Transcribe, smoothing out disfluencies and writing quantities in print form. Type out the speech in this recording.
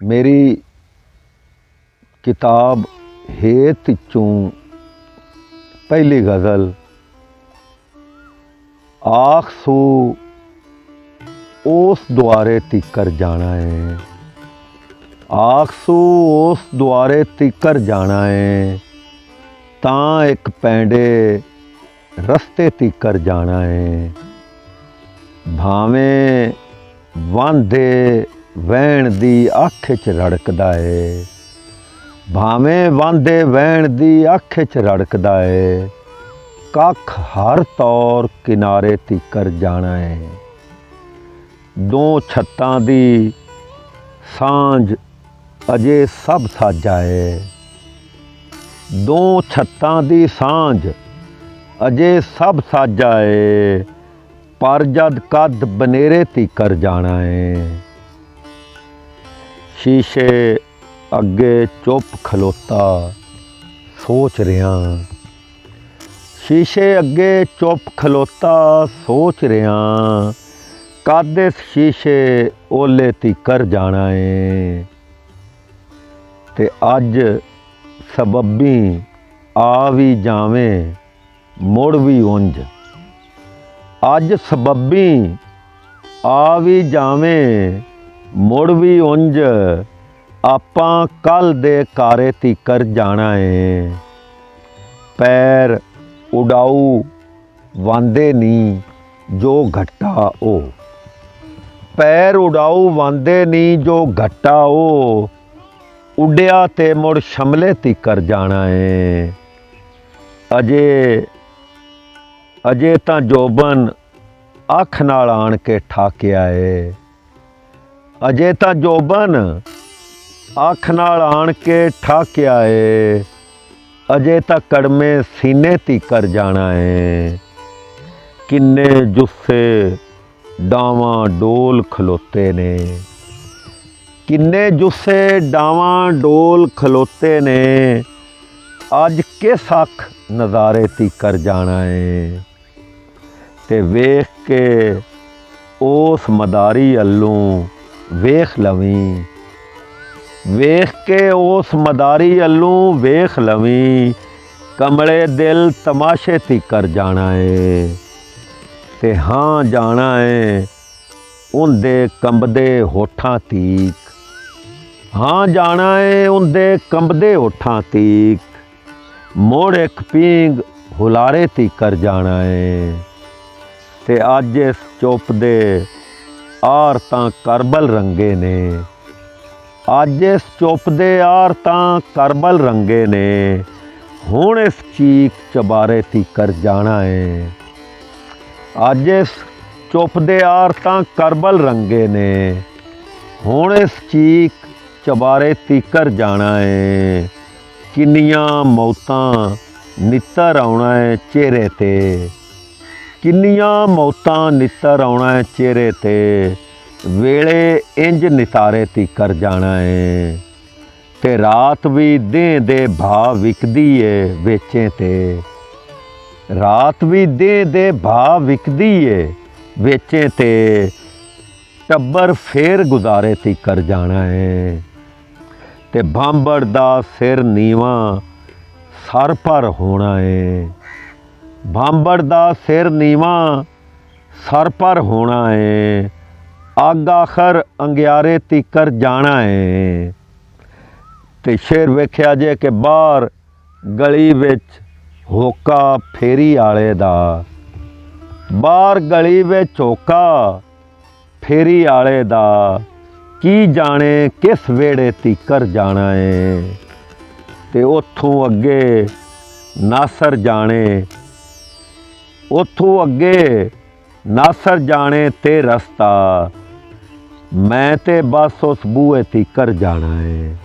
मेरी किताब हेत चों पहली गज़ल आख सू उस द्वारे तिकर जाना है, आख सू उस द्वारे तिकर जाना है, तां एक पैंडे रस्ते तिकर जाना है। भावें वांधे वैण दी अख च रड़कदा है, भावें वांधे वैण दी अख च रड़कदा है, कख हर तौर किनारे तिकर जाना है। दो छत्तां दी सांझ अजे सब साजा है, दो छत्तां दी सांझ अजे सब साजा है, पर जद कद बनेरे तिकर जाना है। शीशे अगे चुप खलोता सोच रहा, शीशे अगे चुप खलोता सोच रहा, कद इस शीशे ओले तिकर जाना है। ते अज सबबी आ भी जावें मुड़ भी उंज, अज सबबी आ भी जावें मुड़ भी उंज, आपां कल दे कारे तिकर जाना है। पैर उड़ाऊ वांदे नी जो घट्टा ओ, पैर उड़ाऊ वांदे नी जो घट्टा ओ, उड्या ते मुड़ शमले तिकर जाना है। अजे अजे तां जोबन अख नाल आण के ठाकिया है, अजे तां जोबन अख नाल आण के ठाकिया है, अजे तां कड़मे सीने तिकर जाना है। किन्ने जुस्से डावां डोल खलोते ने, किन्ने जुस्से डावां डोल खलोते ने, अज किस अख नज़ारे तिकर जाना है। ते वेख के उस मदारी अल्लों वेख लवीं, वेख के उस मदारी अल्लों वेख लवीं, कमले दिल तमाशे तिकर जाना है। ते हाँ जाना है उनदे कंबदे होठां तीक, हाँ जाना है उनदे कंबदे होठां तीक, मुड़ एक पींग हुलारे तिकर जाना है। ते अज इस चुप दे आरतां करबल रंगे ने, अज इस चुप दे आरतां करबल रंगे ने, हुण इस चीक चबारे तिकर जाना है। अज इस चुप दे आरतां करबल रंगे ने, हुण इस चीक चबारे तिकर जाना है। किन्नियां मौतां नित्तर आउणा है चेहरे ते, किन्नियां मौतां नित्तर आउणा है चेहरे ते, वेले इंज नितारे तिकर जाना है। ते रात भी दें दे भाव विकदी है वेचें ते, रात भी दें दे भाव विकदी है वेचें ते, टब्बर फेर गुजारे तिकर जाना है। ते भांबड़ दा सिर नीवा सर पर होना है, भांबड़ दा सिर नीवा सर पर होना है, अग आखर अंगियारे तिकर जाना है। ते शेर वेख्या जे कि बाहर गली विच होका फेरी आले दा, बाहर गली विच होका फेरी आले दा, की जाने किस वेड़े तिकर जाना है। ते उथों अगे नासर जाने, उथों अगे नासर जाने ते रस्ता, मैं ते बस उस बूहे तिकर जाना है।